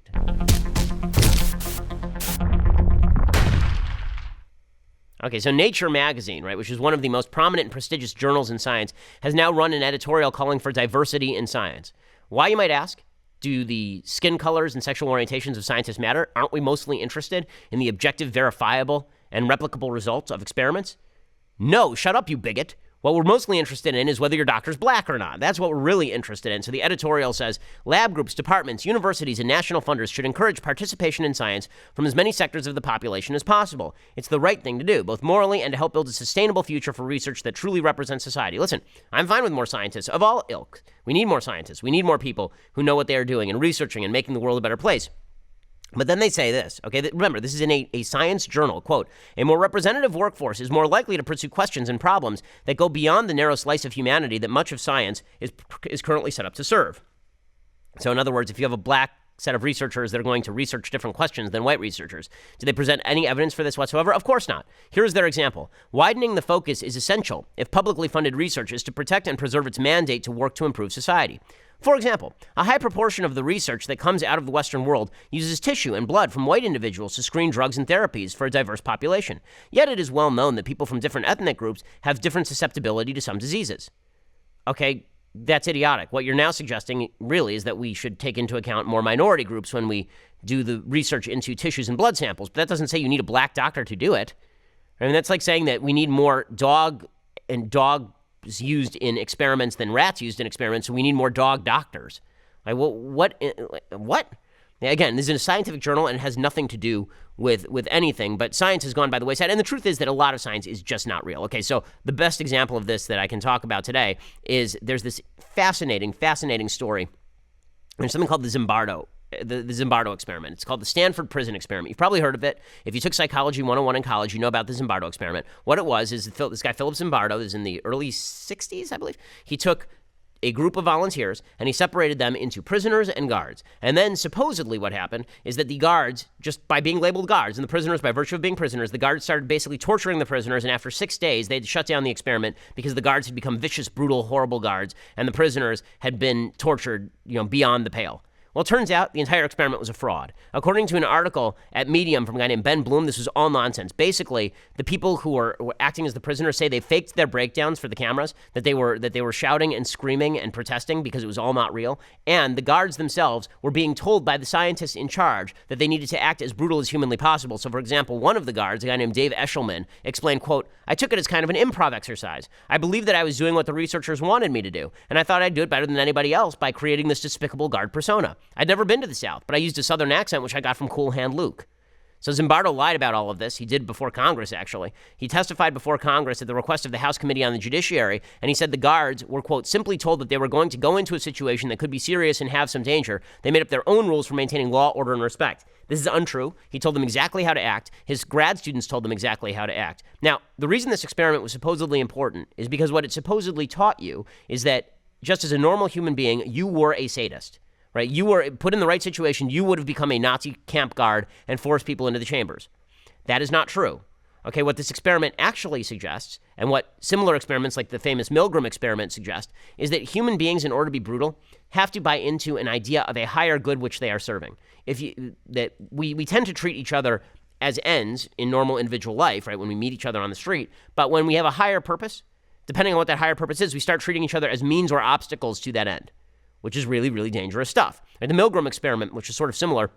Okay, so Nature magazine, right, which is one of the most prominent and prestigious journals in science, has now run an editorial calling for diversity in science. Why, you might ask? Do the skin colors and sexual orientations of scientists matter? Aren't we mostly interested in the objective, verifiable, and replicable results of experiments? No, shut up, you bigot. What we're mostly interested in is whether your doctor's black or not. That's what we're really interested in. So the editorial says, lab groups, departments, universities, and national funders should encourage participation in science from as many sectors of the population as possible. It's the right thing to do, both morally and to help build a sustainable future for research that truly represents society. Listen, I'm fine with more scientists of all ilk. We need more scientists. We need more people who know what they are doing and researching and making the world a better place. But then they say this, okay? Remember, this is in a science journal. Quote, a more representative workforce is more likely to pursue questions and problems that go beyond the narrow slice of humanity that much of science is currently set up to serve. So in other words, if you have a black set of researchers that are going to research different questions than white researchers, do they present any evidence for this whatsoever? Of course not. Here's their example. Widening the focus is essential if publicly funded research is to protect and preserve its mandate to work to improve society. For example, a high proportion of the research that comes out of the Western world uses tissue and blood from white individuals to screen drugs and therapies for a diverse population. Yet it is well known that people from different ethnic groups have different susceptibility to some diseases. Okay, that's idiotic. What you're now suggesting really is that we should take into account more minority groups when we do the research into tissues and blood samples. But that doesn't say you need a black doctor to do it. I mean, that's like saying that we need more dogs used in experiments than rats used in experiments, so we need more dog doctors. Like, what? Again, this is a scientific journal, and it has nothing to do with anything, but science has gone by the wayside, and the truth is that a lot of science is just not real. Okay, so the best example of this that I can talk about today is there's this fascinating story. There's something called the Zimbardo Experiment. It's called the Stanford Prison Experiment. You've probably heard of it. If you took Psychology 101 in college, you know about the Zimbardo Experiment. What it was is this guy, Philip Zimbardo, is in the early 60s, I believe. He took a group of volunteers, and he separated them into prisoners and guards. And then supposedly what happened is that the guards, just by being labeled guards, and the prisoners by virtue of being prisoners, the guards started basically torturing the prisoners, and after 6 days, they had to shut down the experiment because the guards had become vicious, brutal, horrible guards, and the prisoners had been tortured, beyond the pale. Well, it turns out the entire experiment was a fraud. According to an article at Medium from a guy named Ben Bloom, this was all nonsense. Basically, the people who were acting as the prisoners say they faked their breakdowns for the cameras, that they were shouting and screaming and protesting because it was all not real. And the guards themselves were being told by the scientists in charge that they needed to act as brutal as humanly possible. So, for example, one of the guards, a guy named Dave Eshelman, explained, quote, I took it as kind of an improv exercise. I believed that I was doing what the researchers wanted me to do, and I thought I'd do it better than anybody else by creating this despicable guard persona. I'd never been to the South, but I used a Southern accent, which I got from Cool Hand Luke. So Zimbardo lied about all of this. He did before Congress, actually. He testified before Congress at the request of the House Committee on the Judiciary, and he said the guards were, quote, simply told that they were going to go into a situation that could be serious and have some danger. They made up their own rules for maintaining law, order, and respect. This is untrue. He told them exactly how to act. His grad students told them exactly how to act. Now, the reason this experiment was supposedly important is because what it supposedly taught you is that just as a normal human being, you were a sadist. Right? You were put in the right situation, you would have become a Nazi camp guard and forced people into the chambers. That is not true. Okay, what this experiment actually suggests, and what similar experiments like the famous Milgram experiment suggest, is that human beings, in order to be brutal, have to buy into an idea of a higher good which they are serving. We tend to treat each other as ends in normal individual life, right, when we meet each other on the street, but when we have a higher purpose, depending on what that higher purpose is, we start treating each other as means or obstacles to that end, which is really, really dangerous stuff. And the Milgram experiment, which is sort of similar,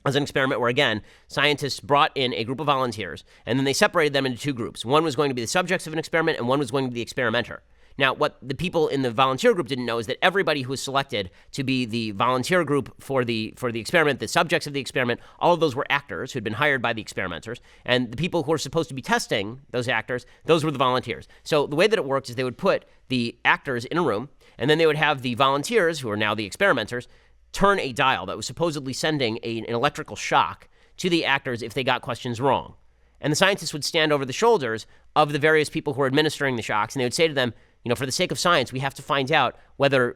was an experiment where, again, scientists brought in a group of volunteers, and then they separated them into two groups. One was going to be the subjects of an experiment, and one was going to be the experimenter. Now, what the people in the volunteer group didn't know is that everybody who was selected to be the volunteer group for the experiment, the subjects of the experiment, all of those were actors who had been hired by the experimenters, and the people who were supposed to be testing those actors, those were the volunteers. So the way that it worked is they would put the actors in a room, and then they would have the volunteers, who are now the experimenters, turn a dial that was supposedly sending an electrical shock to the actors if they got questions wrong. And the scientists would stand over the shoulders of the various people who were administering the shocks, and they would say to them, For the sake of science, we have to find out whether,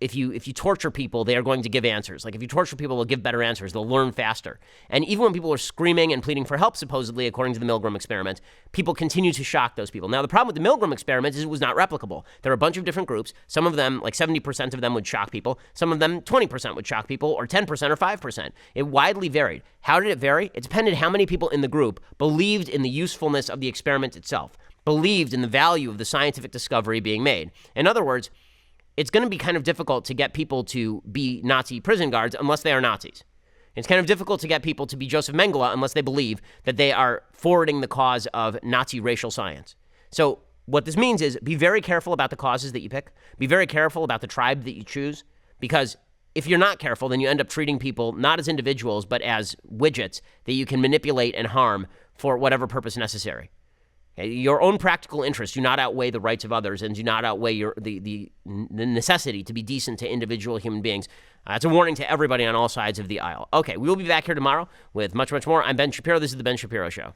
if you torture people, they are going to give answers. Like if you torture people, they'll give better answers. They'll learn faster. And even when people are screaming and pleading for help, supposedly, according to the Milgram experiment, people continue to shock those people. Now, the problem with the Milgram experiment is it was not replicable. There are a bunch of different groups. Some of them, like 70% of them would shock people. Some of them, 20% would shock people, or 10% or 5%. It widely varied. How did it vary? It depended how many people in the group believed in the usefulness of the experiment itself, believed in the value of the scientific discovery being made. In other words, it's going to be kind of difficult to get people to be Nazi prison guards unless they are Nazis. It's kind of difficult to get people to be Joseph Mengele unless they believe that they are forwarding the cause of Nazi racial science. So what this means is be very careful about the causes that you pick. Be very careful about the tribe that you choose, because if you're not careful, then you end up treating people not as individuals, but as widgets that you can manipulate and harm for whatever purpose necessary. Your own practical interests do not outweigh the rights of others and do not outweigh the necessity to be decent to individual human beings. It's a warning to everybody on all sides of the aisle. Okay, we will be back here tomorrow with much, much more. I'm Ben Shapiro. This is The Ben Shapiro Show.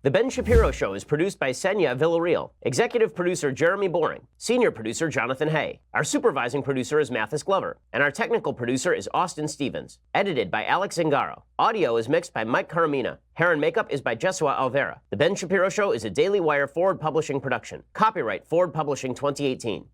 The Ben Shapiro Show is produced by Senya Villarreal, executive producer Jeremy Boring, senior producer Jonathan Hay. Our supervising producer is Mathis Glover, and our technical producer is Austin Stevens. Edited by Alex Zingaro. Audio is mixed by Mike Caramina. Hair and makeup is by Jesua Alvera. The Ben Shapiro Show is a DailyWire Forward Publishing production. Copyright Forward Publishing 2018.